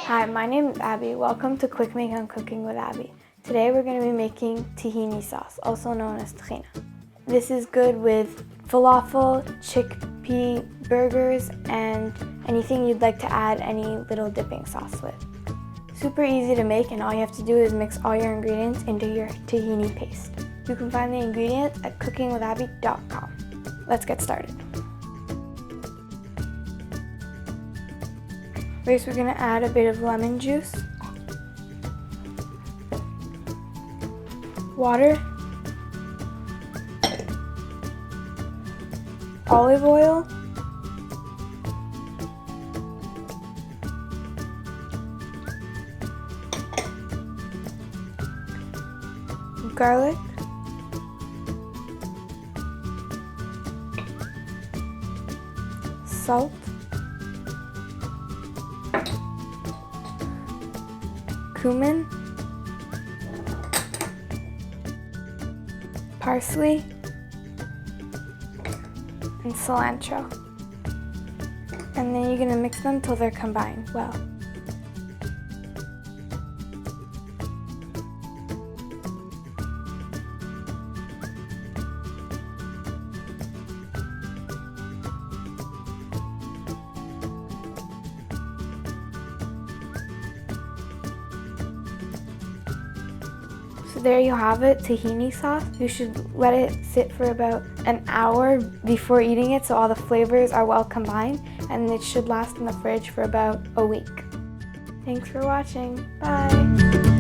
Hi, my name is Abby. Welcome to Quick Make on Cooking with Abby. Today we're going to be making tahini sauce, also known as tahina. This is good with falafel, chickpea burgers, and anything you'd like to add any little dipping sauce with. Super easy to make, and all you have to do is mix all your ingredients into your tahini paste. You can find the ingredients at cookingwithabby.com. Let's get started. First, we're going to add a bit of lemon juice, water, olive oil, garlic, salt, cumin, parsley, and cilantro. And then you're going to mix them till they're combined well. So there you have it, tahini sauce. You should let it sit for about an hour before eating it so all the flavors are well combined, and it should last in the fridge for about a week. Thanks for watching. Bye!